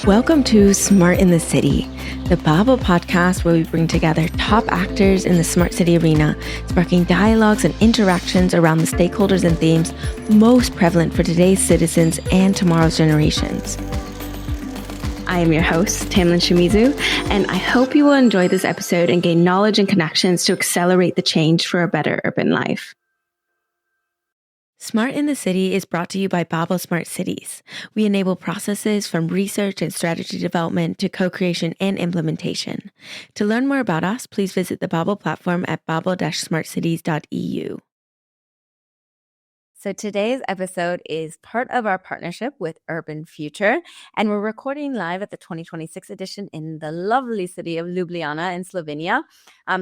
Welcome to Smart in the City, the Bible podcast where we bring together top actors in the smart city arena, sparking dialogues and interactions around the stakeholders and themes most prevalent for today's citizens and tomorrow's generations. I am your host, Tamlin Shimizu, and I hope you will enjoy this episode and gain knowledge and connections to accelerate the change for a better urban life. Smart in the City is brought to you by Bible Smart Cities. We enable processes from research and strategy development to co-creation and implementation. To learn more about us, please visit the Bible platform at bible-smartcities.eu. So today's episode is part of our partnership with Urban Future, and we're recording live at the 2026 edition in the lovely city of Ljubljana in Slovenia.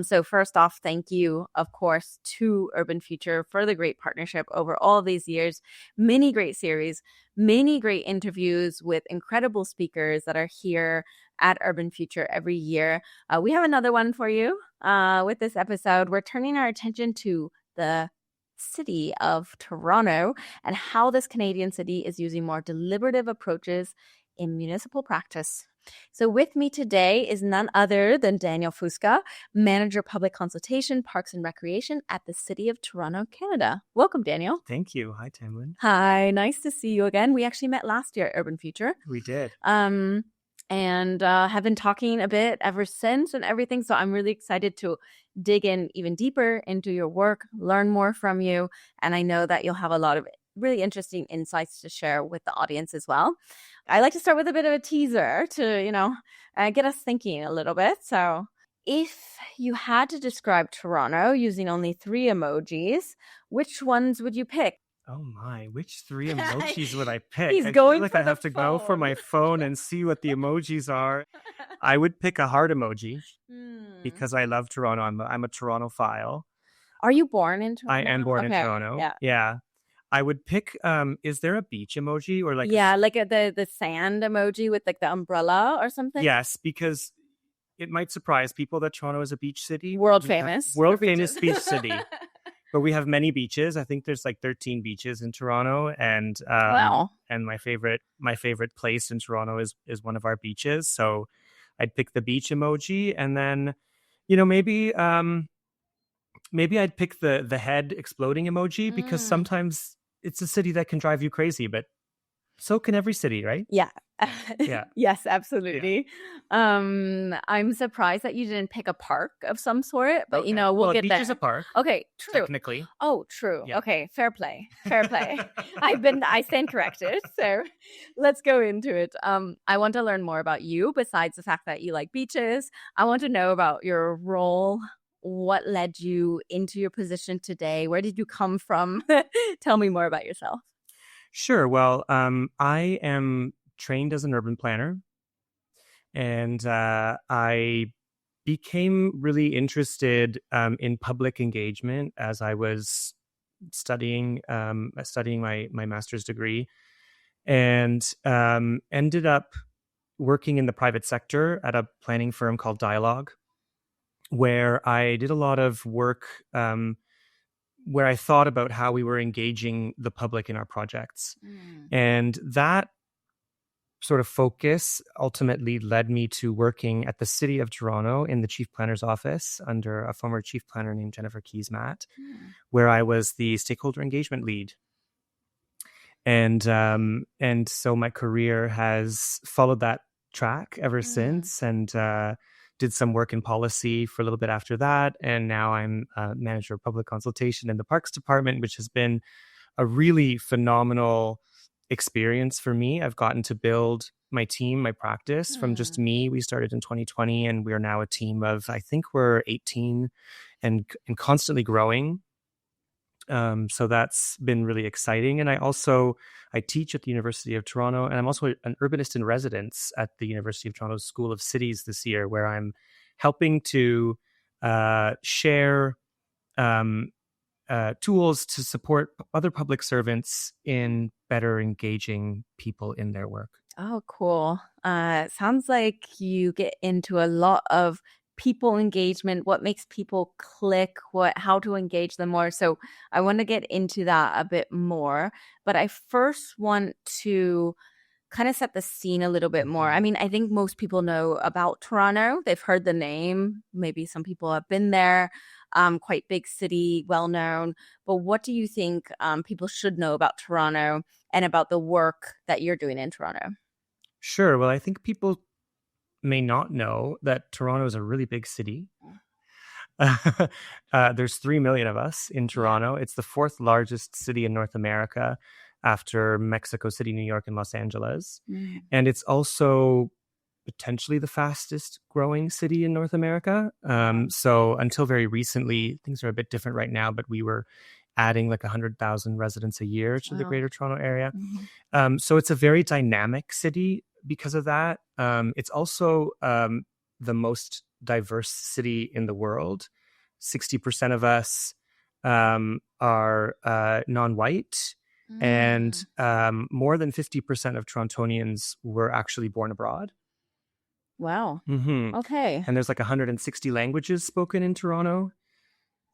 So first off, thank you, of course, to Urban Future for the great partnership over all these years. Many great series, many great interviews with incredible speakers that are here at Urban Future every year. We have another one for you with this episode. We're turning our attention to the city of Toronto and how this Canadian city is using more deliberative approaches in municipal practice. So with me today is none other than Daniel Fusca, Manager Public Consultation, Parks and Recreation at the City of Toronto, Canada. Welcome, Daniel. Thank you. Hi, Tamlin. Hi, nice to see you again. We actually met last year at Urban Future. We did. And have been talking a bit ever since and everything. So I'm really excited to dig in even deeper into your work, learn more from you. And I know that you'll have a lot of really interesting insights to share with the audience as well. I like to start with a bit of a teaser to, get us thinking a little bit. So if you had to describe Toronto using only 3 emojis, which ones would you pick? Oh my, which 3 emojis would I pick? He's I going feel like for I have the to go for my phone and see what the emojis are. I would pick a heart emoji because I love Toronto. I'm a Toronto-phile. Are you born in Toronto? I am born in Toronto. Yeah. I would pick, is there a beach emoji or like the sand emoji with like the umbrella or something? Yes, because it might surprise people that Toronto is a beach city. World famous beach city. But we have many beaches. I think there's like 13 beaches in Toronto, and wow. And my favorite place in Toronto is one of our beaches. So I'd pick the beach emoji, and then maybe I'd pick the head exploding emoji because sometimes it's a city that can drive you crazy, but so can every city, right? Yeah. Yeah. Yes, absolutely. Yeah. I'm surprised that you didn't pick a park of some sort, but Okay. we'll get beach there. is a park. Okay, true. Technically. Oh, true. Yeah. Okay, fair play. I stand corrected. So let's go into it. I want to learn more about you besides the fact that you like beaches. I want to know about your role. What led you into your position today? Where did you come from? Tell me more about yourself. Sure. Well, I am trained as an urban planner, and I became really interested in public engagement as I was studying my master's degree, and ended up working in the private sector at a planning firm called Dialogue, where I did a lot of work where I thought about how we were engaging the public in our projects. And that sort of focus ultimately led me to working at the City of Toronto in the Chief Planner's office under a former Chief Planner named Jennifer Keys-Matt, where I was the stakeholder engagement lead. And so my career has followed that track ever since, and did some work in policy for a little bit after that. And now I'm manager of public consultation in the Parks Department, which has been a really phenomenal experience for me. I've gotten to build my team, my practice from just me. We started in 2020 and we are now a team of, I think we're 18 and constantly growing. So that's been really exciting. And I teach at the University of Toronto, and I'm also an urbanist in residence at the University of Toronto School of Cities this year, where I'm helping to share tools to support other public servants in better engaging people in their work. Oh, cool. Sounds like you get into a lot of people engagement, what makes people click, how to engage them more. So I want to get into that a bit more, but I first want to kind of set the scene a little bit more. I Mhm. mean, I think most people know about Toronto. They've heard the name. Maybe some people have been there. Quite big city, well known. But what do you think people should know about Toronto and about the work that you're doing in Toronto? Sure. Well, I think people may not know that Toronto is a really big city. There's 3 million of us in Yeah. Toronto. It's the fourth largest city in North America after Mexico City, New York, and Los Angeles. Mm. And it's also potentially the fastest growing city in North America. Wow. So until very recently, things are a bit different right now, but we were adding like 100,000 residents a year to the Wow. Greater Toronto Area. Mhm. So it's a very dynamic city because of that. It's also the most diverse city in the world. 60% of us are non-white, and Mm. more than 50% of Torontonians were actually born abroad. Wow. Hmm. Okay. And there's like 160 languages spoken in Toronto.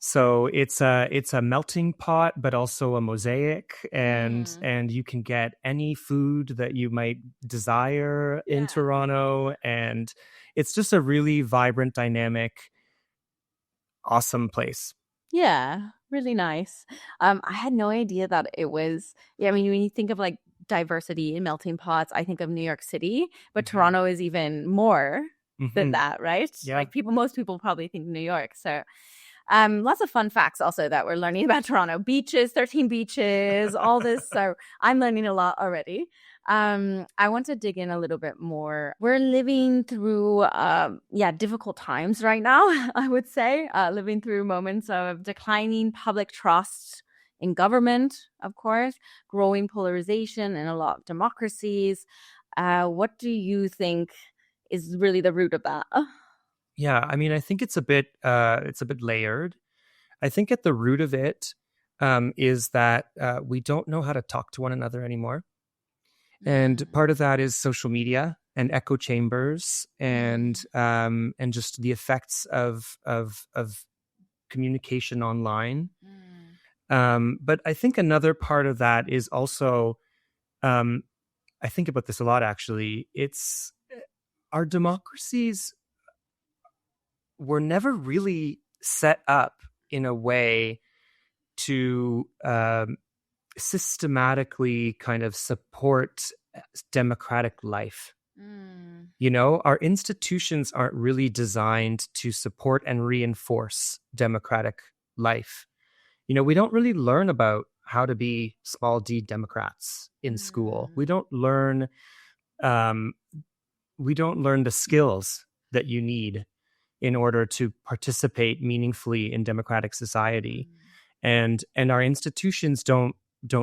So it's a melting pot, but also a mosaic, and Mm. and you can get any food that you might desire in Yeah. Toronto, and it's just a really vibrant, dynamic, awesome place. Yeah, really nice. I had no idea that it was, yeah, I mean, when you think of like diversity in melting pots, I think of New York City, but Hmm. Toronto is even more than Hmm. that, right? Yeah. Like most people probably think New York. So, lots of fun facts also that we're learning about Toronto. Beaches, 13 beaches, all this. So I'm learning a lot already. I want to dig in a little bit more. We're living through, difficult times right now, I would say, living through moments of declining public trust in government, of course, growing polarization in a lot of democracies. What do you think is really the root of that? Yeah, I mean, I think it's a bit layered. I think at the root of it is that we don't know how to talk to one another anymore. And Mm, part of that is social media and echo chambers, mm, and just the effects of communication online. mm, But I think another part of that is also, um, I think about this a lot actually. It's our democracies were never really set up in a way to systematically kind of support democratic life. mm, You know, our institutions aren't really designed to support and reinforce democratic life. You know, we don't really learn about how to be small d Democrats in school. mm, Um, we don't learn the skills that you need in order to participate meaningfully in democratic society, mm, and our institutions don't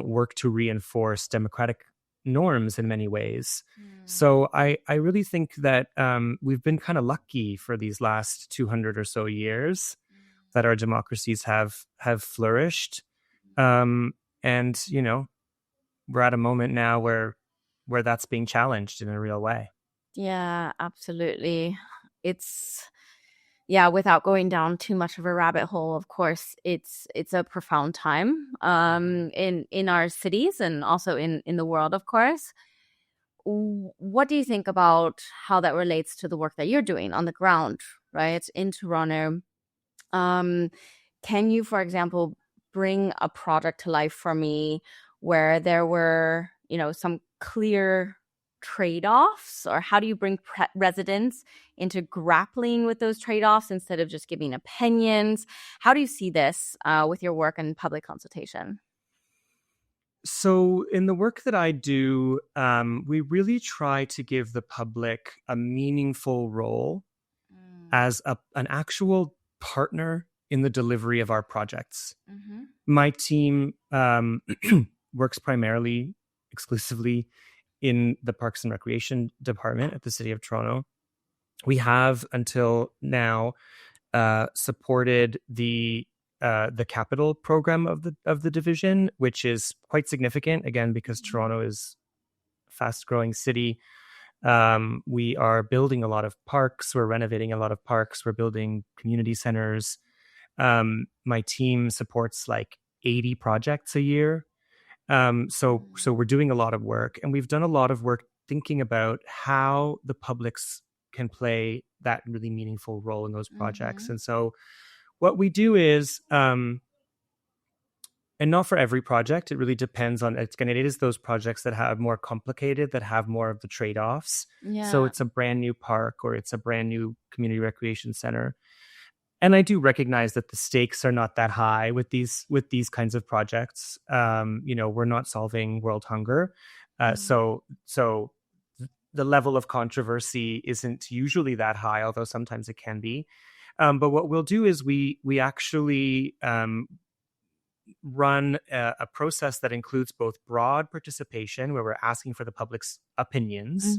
work to reinforce democratic norms in many ways. mm, So I really think that we've been kind of lucky for these last 200 or so years that our democracies have flourished, um, and you know, we're at a moment now where that's being challenged in a real way. yeah, absolutely. It's yeah, without going down too much of a rabbit hole, of course, it's a profound time Mhm. in our cities and also in the world, of course. What do you think about how that relates to the work that you're doing on the ground, right, in Toronto? Um, can you, for example, bring a project to life for me where there were, some clear trade-offs, or how do you bring residents into grappling with those trade-offs instead of just giving opinions? How do you see this with your work in public consultation? So, in the work that I do, we really try to give the public a meaningful role Mm, as an actual partner in the delivery of our projects. mhm, My team works primarily, exclusively in the Parks and Recreation Department at the City of Toronto. We have until now supported the capital program of the division, which is quite significant again because mhm, Toronto is a fast growing city. We are building a lot of parks. We're renovating a lot of parks. We're building community centers. My team supports like 80 projects a year. So mm, we're doing a lot of work, and we've done a lot of work thinking about how the publics can play that really meaningful role in those projects. And so what we do is, and not for every project, it really depends on, it is those projects that have more complicated, that have more of the trade-offs. So it's a brand new park or it's a brand new community recreation center. And I do recognize that the stakes are not that high with these kinds of projects. We're not solving world hunger. So the level of controversy isn't usually that high, although sometimes it can be. But what we'll do is we actually run a process that includes both broad participation, where we're asking for the public's opinions,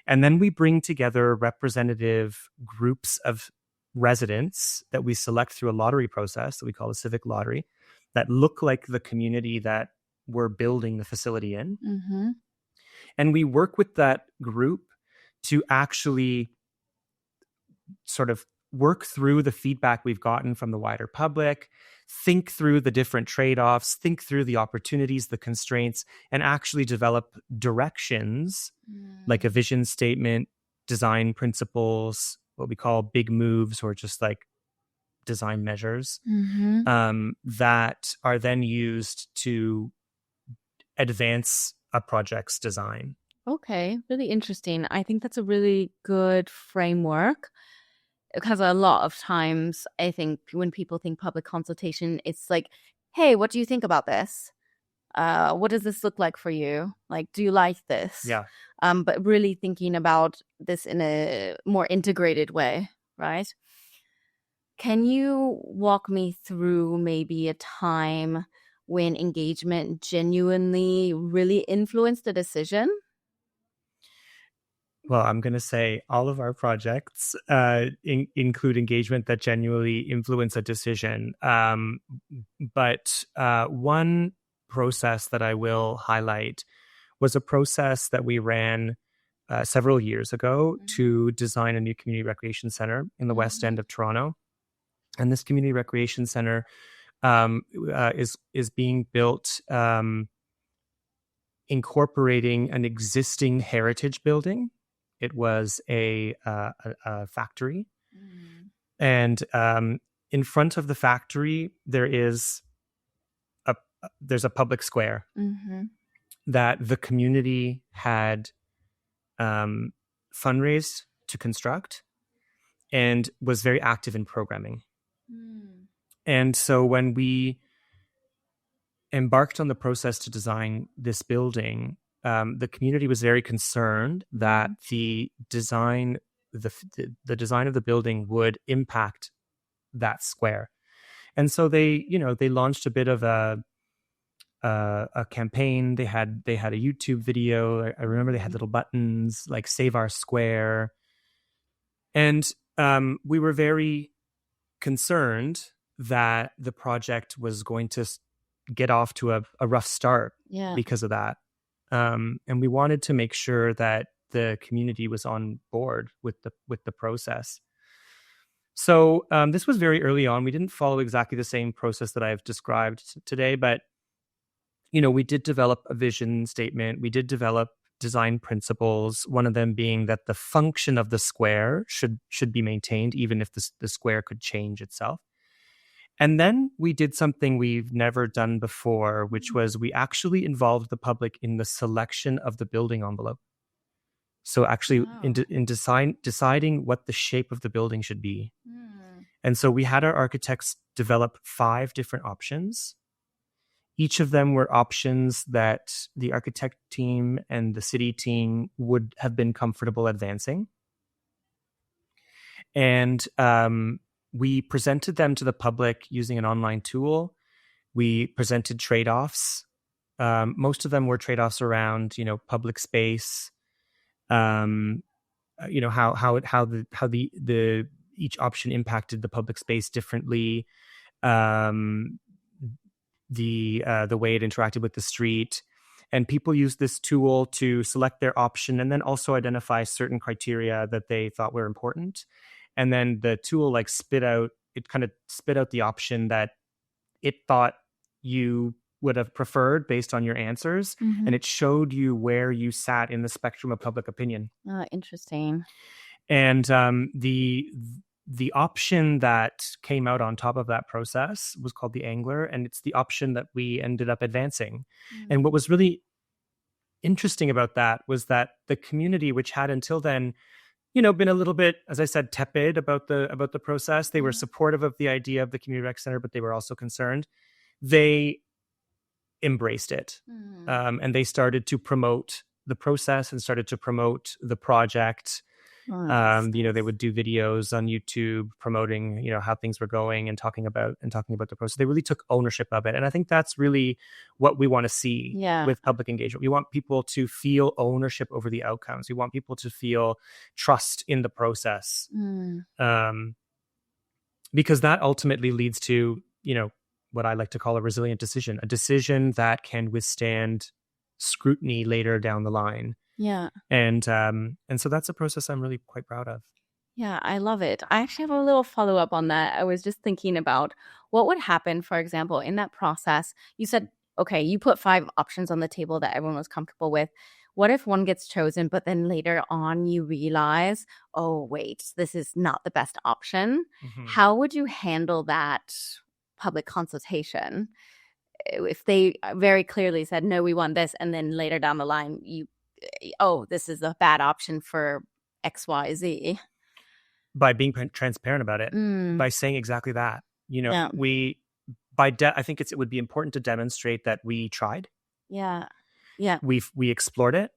and then we bring together representative groups of residents that we select through a lottery process that we call a civic lottery, that look like the community that we're building the facility in. And we work with that group to actually sort of work through the feedback we've gotten from the wider public, think through the different trade-offs, think through the opportunities, the constraints, and actually develop directions like a vision statement, design principles, what we call big moves, or just like design measures, that are then used to advance a project's design. Okay, really interesting. I think that's a really good framework, because a lot of times I think when people think public consultation, it's like, hey, what do you think about this? What does this look like for you? Like, do you like this? Yeah. But really thinking about this in a more integrated way, right? Can you walk me through maybe a time when engagement genuinely really influenced the decision? Well, I'm going to say all of our projects include engagement that genuinely influence a decision. But one process that I will highlight was a process that we ran several years ago to design a new community recreation center in the West End of Toronto. And this community recreation center is being built incorporating an existing heritage building. It was a factory, and in front of the factory there's a public square that the community had fundraised to construct and was very active in programming. And so when we embarked on the process to design this building, the community was very concerned that the design of the building would impact that square. And so they launched a bit of a campaign. They had a YouTube video. I remember they had little buttons like "Save Our Square," and we were very concerned that the project was going to get off to a rough start because of that. And we wanted to make sure that the community was on board with the process. So this was very early on. We didn't follow exactly the same process that I've described today, but we did develop a vision statement. We did develop design principles. One of them being that the function of the square should be maintained, even if the square could change itself. And then we did something we've never done before, which was we actually involved the public in the selection of the building envelope. So actually in deciding what the shape of the building should be. And so we had our architects develop 5 different options. Each of them were options that the architect team and the city team would have been comfortable advancing. And we presented them to the public using an online tool. We presented trade-offs. Most of them were trade-offs around, public space. How the each option impacted the public space differently. The way it interacted with the street. And people used this tool to select their option and then also identify certain criteria that they thought were important. And then the tool spit out the option that it thought you would have preferred based on your answers, and it showed you where you sat in the spectrum of public opinion. Interesting. And the option that came out on top of that process was called the Angler, and it's the option that we ended up advancing. And what was really interesting about that was that the community, which had until then, been a little bit, as I said, tepid about the process. They were supportive of the idea of the community rec center, but they were also concerned. They embraced it, and they started to promote the process and started to promote the project. They would do videos on YouTube promoting, how things were going and talking about the process. They really took ownership of it. And I think that's really what we want to see with public engagement. We want people to feel ownership over the outcomes. We want people to feel trust in the process. Because that ultimately leads to, what I like to call a resilient decision, a decision that can withstand scrutiny later down the line. Yeah. And so that's a process I'm really quite proud of. Yeah, I love it. I actually have a little follow-up on that. I was just thinking about what would happen, for example, in that process. You said, okay, you put 5 options on the table that everyone was comfortable with. What if one gets chosen, but then later on you realize, oh, wait, this is not the best option? How would you handle that public consultation if they very clearly said, no, we want this, and then later down the line, this is a bad option for XYZ? By being transparent about it, by saying exactly that. I think it would be important to demonstrate that we tried. Yeah. We explored it.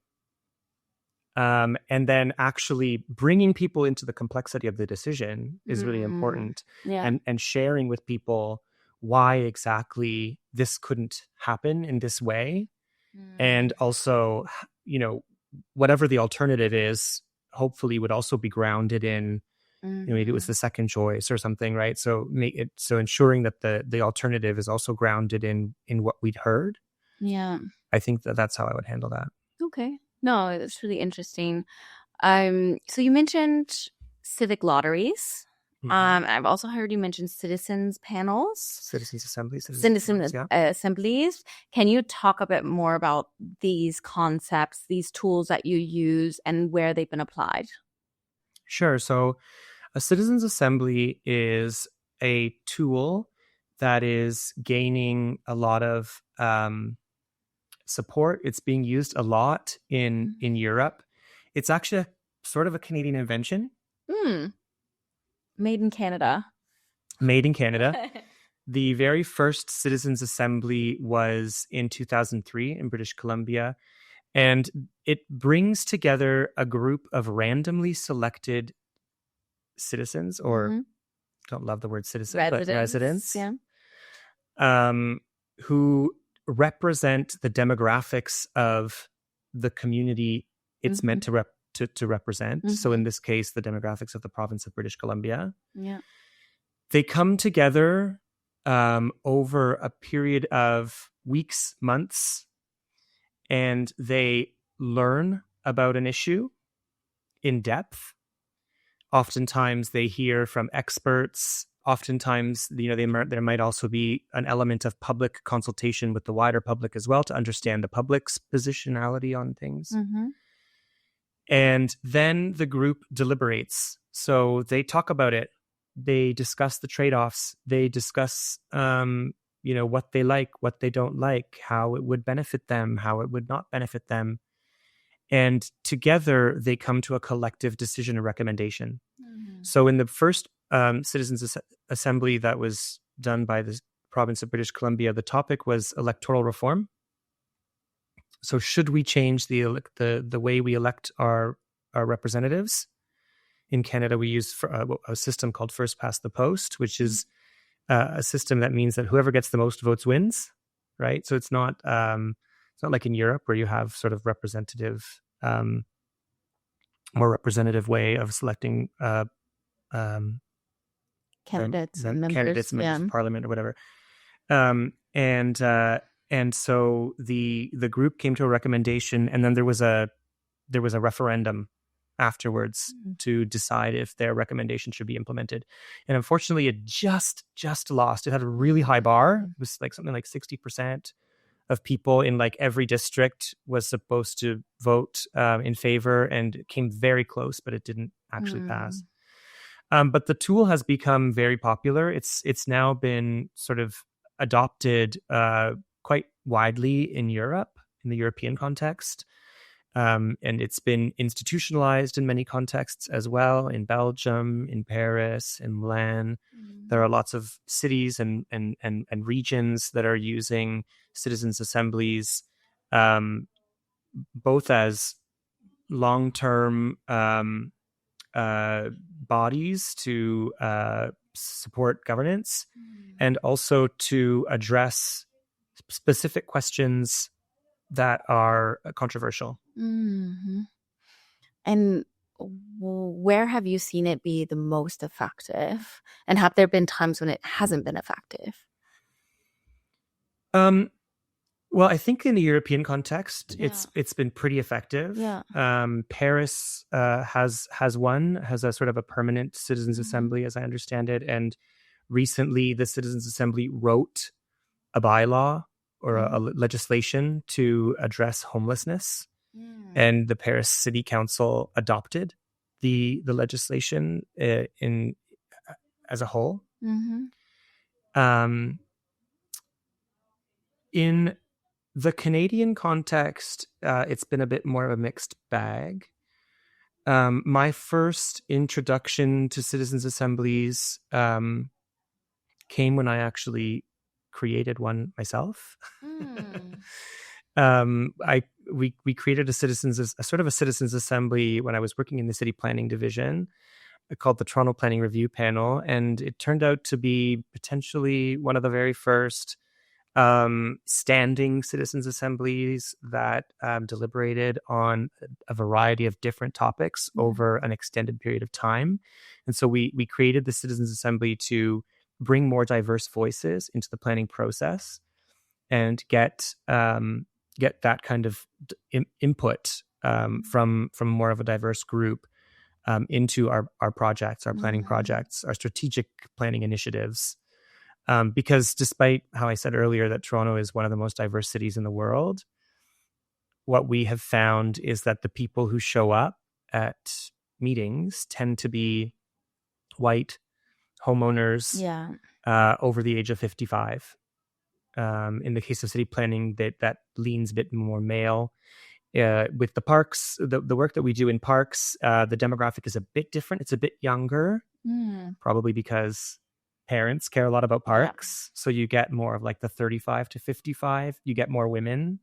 And then actually bringing people into the complexity of the decision is really important. And sharing with people why exactly this couldn't happen in this way. And also, whatever the alternative is, hopefully would also be grounded in, maybe it was the second choice or something, right? So ensuring that the alternative is also grounded in what we'd heard. Yeah. I think that's how I would handle that. Okay. No, it's really interesting. So you mentioned civic lotteries. I've also heard you mention citizens panels. Citizens assemblies. Assemblies. Can you talk a bit more about these concepts, these tools that you use, and where they've been applied? Sure. So a citizens assembly is a tool that is gaining a lot of support. It's being used a lot in Europe. It's actually sort of a Canadian invention. Made in Canada. The very first citizens assembly was in 2003 in British Columbia, and it brings together a group of randomly selected citizens, or don't love the word citizen, but residents, who represent the demographics of the community it's meant to represent. So in this case, the demographics of the province of British Columbia. Yeah. They come together over a period of weeks, months, and they learn about an issue in depth. Oftentimes they hear from experts. Oftentimes, there might also be an element of public consultation with the wider public as well to understand the public's positionality on things. And then the group deliberates. So they talk about it. They discuss the trade-offs. They discuss, what they like, what they don't like, how it would benefit them, how it would not benefit them. And together they come to a collective decision or recommendation. So in the first Citizens Assembly that was done by the province of British Columbia, the topic was electoral reform. So should we change the way we elect our representatives? In Canada, we use a system called first past the post, which is a system that means that whoever gets the most votes wins, right? So it's not like in Europe where you have sort of more representative way of selecting candidates, members of parliament or whatever. And so the group came to a recommendation, and then there was a referendum afterwards to decide if their recommendation should be implemented. And unfortunately, it just lost. It had a really high bar. It was like something like 60%. of people in like every district was supposed to vote in favor, and it came very close, but it didn't actually pass. But the tool has become very popular. It's now been sort of adopted quite widely in Europe, in the European context. And it's been institutionalized in many contexts as well, in Belgium, in Paris, in Milan. There are lots of cities and regions that are using citizens' assemblies, both as long-term bodies to support governance, and also to address specific questions that are controversial. And where have you seen it be the most effective? And have there been times when it hasn't been effective? Well, I think in the European context, it's been pretty effective. Paris has a sort of a permanent citizens' assembly, as I understand it, and recently the citizens' assembly wrote a bylaw or a legislation to address homelessness, and the Paris City Council adopted the legislation in as a whole. In the Canadian context, it's been a bit more of a mixed bag. My first introduction to citizens' assemblies came when I actually created one myself. We created a sort of a citizens' assembly when I was working in the city planning division, called the Toronto Planning Review Panel, and it turned out to be potentially one of the very first standing citizens' assemblies that deliberated on a variety of different topics over an extended period of time. And so we created the citizens' assembly to bring more diverse voices into the planning process and get that kind of input from more of a diverse group into our projects, our planning projects, our strategic planning initiatives. Because despite how I said earlier that Toronto is one of the most diverse cities in the world, what we have found is that the people who show up at meetings tend to be white homeowners over the age of 55. In the case of city planning, that leans a bit more male. With the parks, the work that we do in parks, the demographic is a bit different. It's a bit younger, probably because parents care a lot about parks. So you get more of like the 35 to 55. You get more women.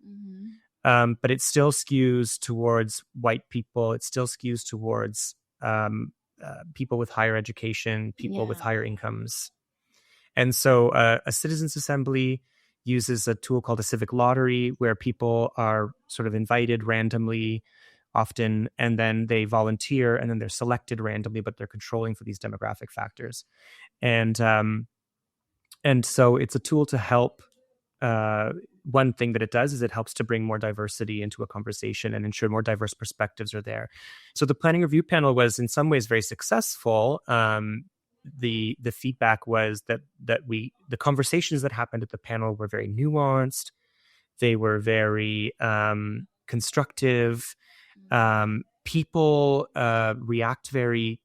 But it still skews towards white people. It still skews towards people with higher education, people with higher incomes. And so a citizens' assembly uses a tool called a civic lottery, where people are sort of invited randomly often, and then they volunteer, and then they're selected randomly, but they're controlling for these demographic factors. And so it's a tool to help. One thing that it does is it helps to bring more diversity into a conversation and ensure more diverse perspectives are there. So the planning review panel was in some ways very successful. The feedback was that the conversations that happened at the panel were very nuanced. They were very constructive. People react the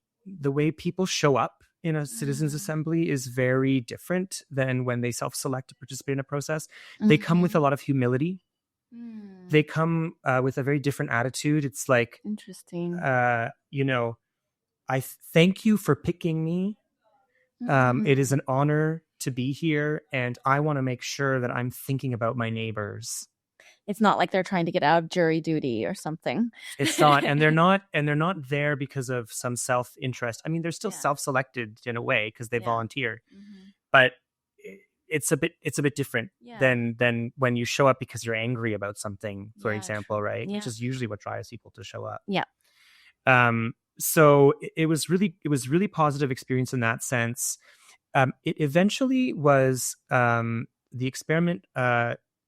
way people show up in a citizens' assembly is very different than when they self-select to participate in a process. They come with a lot of humility. They come with a very different attitude. It's like, interesting. I thank you for picking me. It is an honor to be here, and I want to make sure that I'm thinking about my neighbors. It's not like they're trying to get out of jury duty or something. It's not, and they're not there because of some self-interest. I mean, they're still self-selected in a way because they volunteer, but it's a bit different than when you show up because you're angry about something, for example, right? Which is usually what drives people to show up. So it was really positive experience in that sense. It eventually was the experiment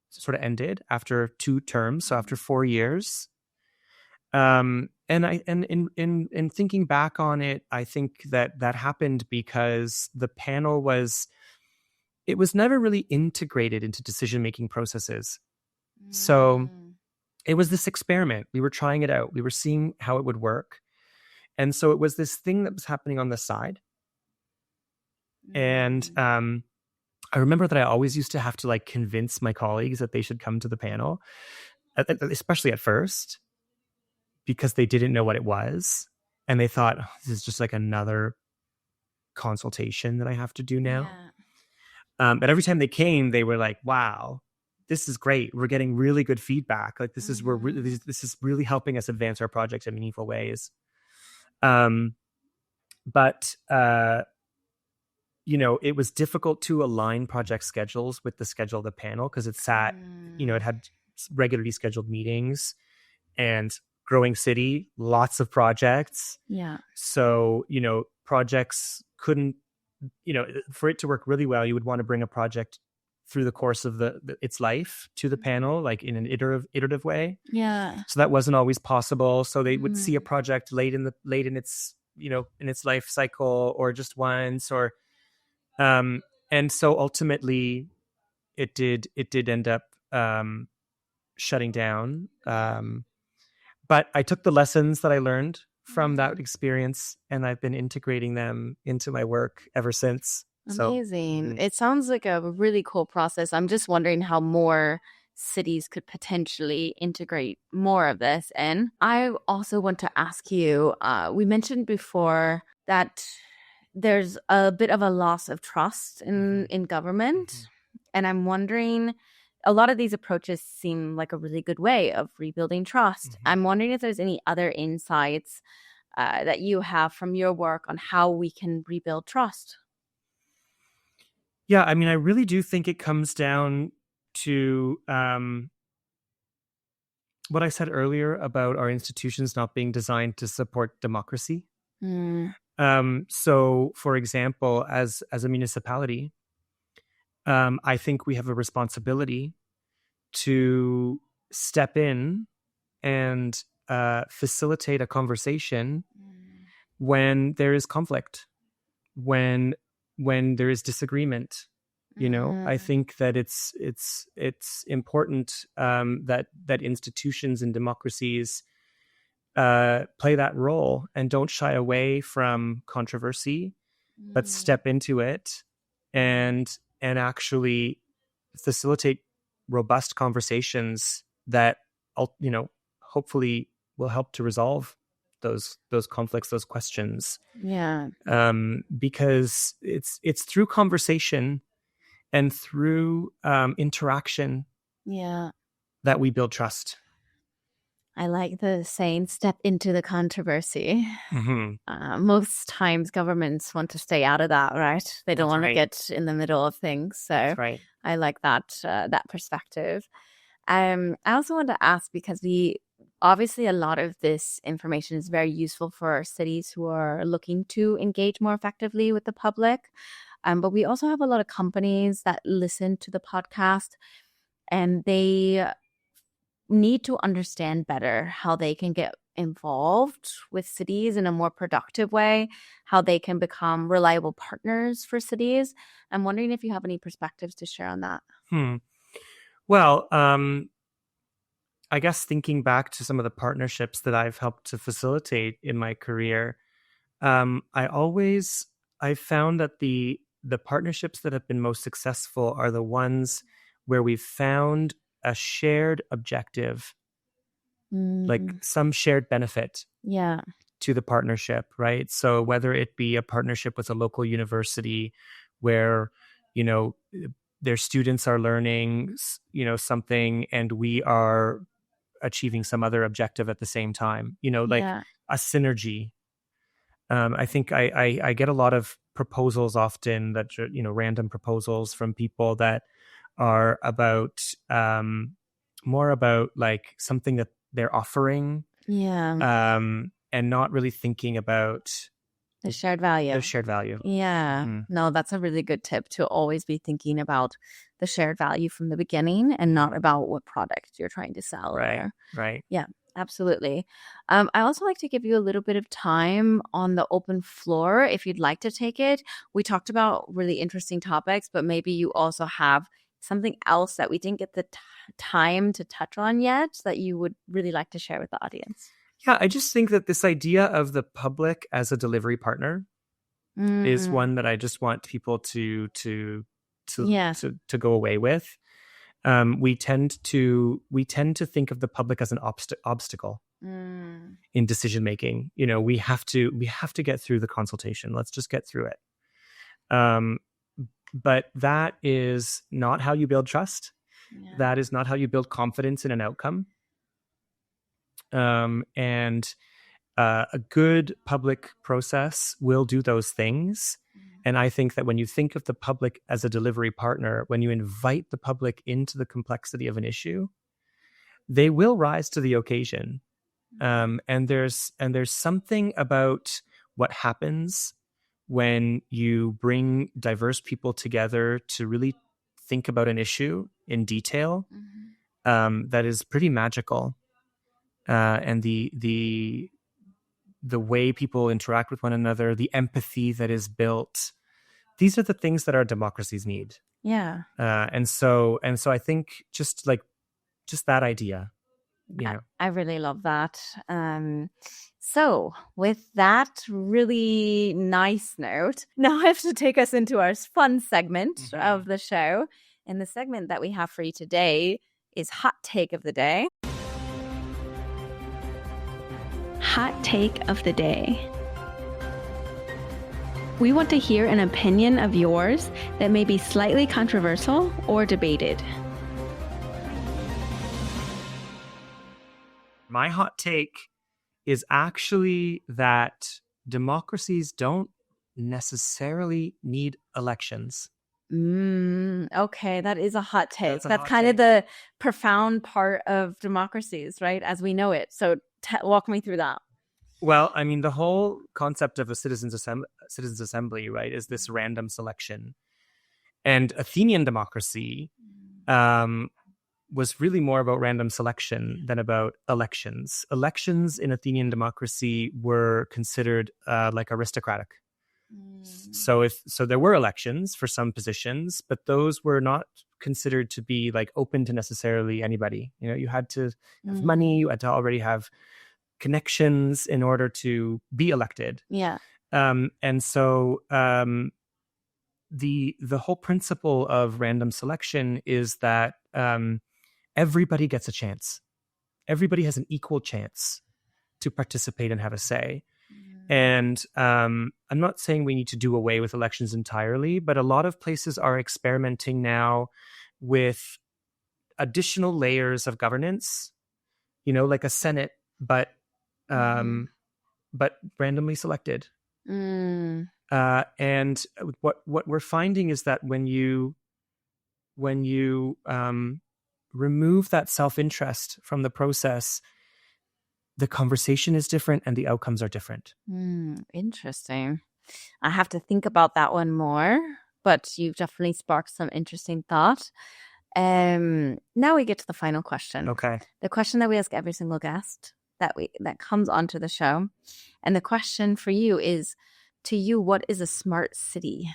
sort of ended after 2 terms, so after 4 years. And in thinking back on it, I think that happened because the panel was never really integrated into decision-making processes. So it was this experiment. We were trying it out. We were seeing how it would work. And so it was this thing that was happening on the side. And I remember that I always used to have to like convince my colleagues that they should come to the panel, especially at first, because they didn't know what it was. And they thought, oh, this is just like another consultation that I have to do now. But every time they came, they were like, wow, this is great. We're getting really good feedback. Like this is this is really helping us advance our projects in meaningful ways. But you know, it was difficult to align project schedules with the schedule of the panel because it sat, you know, it had regularly scheduled meetings and growing city, lots of projects. Yeah. So, you know, projects couldn't, you know, for it to work really well, you would want to bring a project through the course of its life to the panel, like in an iterative way. Yeah. So that wasn't always possible. So they would see a project late in its, you know, in its life cycle or just once or, and so ultimately it did end up, shutting down. But I took the lessons that I learned from that experience and I've been integrating them into my work ever since. Amazing. It sounds like a really cool process. I'm just wondering how more cities could potentially integrate more of this in. I also want to ask you, we mentioned before that there's a bit of a loss of trust in government. And I'm wondering, a lot of these approaches seem like a really good way of rebuilding trust. I'm wondering if there's any other insights that you have from your work on how we can rebuild trust. Yeah, I mean, I really do think it comes down to what I said earlier about our institutions not being designed to support democracy. So, for example, as a municipality, I think we have a responsibility to step in and facilitate a conversation when there is conflict, when there is disagreement. You know, I think that it's important that institutions and democracies play that role and don't shy away from controversy, but step into it and actually facilitate robust conversations that, you know, hopefully will help to resolve those conflicts, those questions. Yeah. Because it's through conversation and through interaction that we build trust. I like the saying, step into the controversy. Most times governments want to stay out of that, right? They don't want to get in the middle of things. So I like that perspective. I also want to ask, because obviously a lot of this information is very useful for cities who are looking to engage more effectively with the public. But we also have a lot of companies that listen to the podcast and they need to understand better how they can get involved with cities in a more productive way, how they can become reliable partners for cities. I'm wondering if you have any perspectives to share on that. Well, I guess thinking back to some of the partnerships that I've helped to facilitate in my career, I found that the partnerships that have been most successful are the ones where we've found a shared objective, like some shared benefit to the partnership, right? So whether it be a partnership with a local university where, you know, their students are learning, you know, something and we are achieving some other objective at the same time, you know, like a synergy. I think I get a lot of proposals often that, you know, random proposals from people that are about more about like something that they're offering, and not really thinking about the shared value. No, that's a really good tip, to always be thinking about the shared value from the beginning and not about what product you're trying to sell. Right. Yeah, absolutely. I also like to give you a little bit of time on the open floor if you'd like to take it. We talked about really interesting topics, but maybe you also have something else that we didn't get the time to touch on yet that you would really like to share with the audience? Yeah, I just think that this idea of the public as a delivery partner is one that I just want people to go away with. We tend to think of the public as an obstacle in decision making. We have to get through the consultation. Let's just get through it. But that is not how you build trust. Yeah. That is not how you build confidence in an outcome. And a good public process will do those things. And I think that when you think of the public as a delivery partner, when you invite the public into the complexity of an issue, they will rise to the occasion. And there's something about what happens when you bring diverse people together to really think about an issue in detail, that is pretty magical. And the way people interact with one another, the empathy that is built, these are the things that our democracies need. Yeah. And so I think just that idea, I really love that. So with that really nice note, now I have to take us into our fun segment of the show. And the segment that we have for you today is Hot Take of the Day. Hot Take of the Day. We want to hear an opinion of yours that may be slightly controversial or debated. My hot take is actually that democracies don't necessarily need elections. Okay, that is a hot take. That's kind of the profound part of democracies, right? As we know it. So walk me through that. Well, I mean, the whole concept of a citizens assembly, right, is this random selection. And Athenian democracy was really more about random selection than about elections. Elections in Athenian democracy were considered like aristocratic. So there were elections for some positions, but those were not considered to be like open to necessarily anybody. You had to have money, you had to already have connections in order to be elected. Yeah. And so the whole principle of random selection is that everybody gets a chance. Everybody has an equal chance to participate and have a say. And I'm not saying we need to do away with elections entirely, but a lot of places are experimenting now with additional layers of governance, like a Senate, but randomly selected. And what we're finding is that when you remove that self-interest from the process, the conversation is different and the outcomes are different. Interesting. I have to think about that one more, but you've definitely sparked some interesting thought. Now we get to the final question. Okay. The question that we ask every single guest that comes onto the show. And the question for you is, to you, what is a smart city?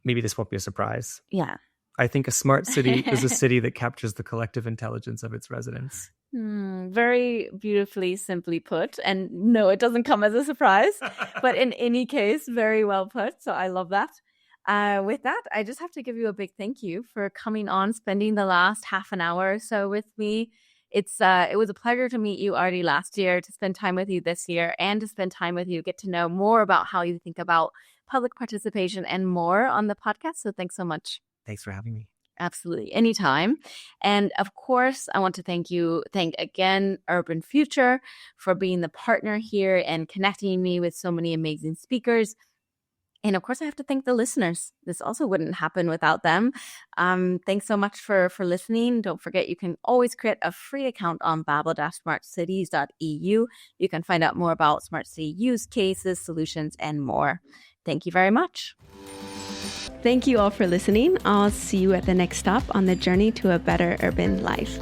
Maybe this won't be a surprise. Yeah. I think a smart city is a city that captures the collective intelligence of its residents. Very beautifully, simply put. And no, it doesn't come as a surprise. But in any case, very well put. So I love that. With that, I just have to give you a big thank you for coming on, spending the last half an hour or so with me. It was a pleasure to meet you already last year, to spend time with you this year, and to spend time with you, get to know more about how you think about public participation and more on the podcast. So thanks so much. Thanks for having me. Absolutely. Anytime. And of course, I want to thank again Urban Future for being the partner here and connecting me with so many amazing speakers. And of course, I have to thank the listeners. This also wouldn't happen without them. Thanks so much for listening. Don't forget, you can always create a free account on babel-smartcities.eu. You can find out more about smart city use cases, solutions, and more. Thank you very much. Thank you all for listening. I'll see you at the next stop on the journey to a better urban life.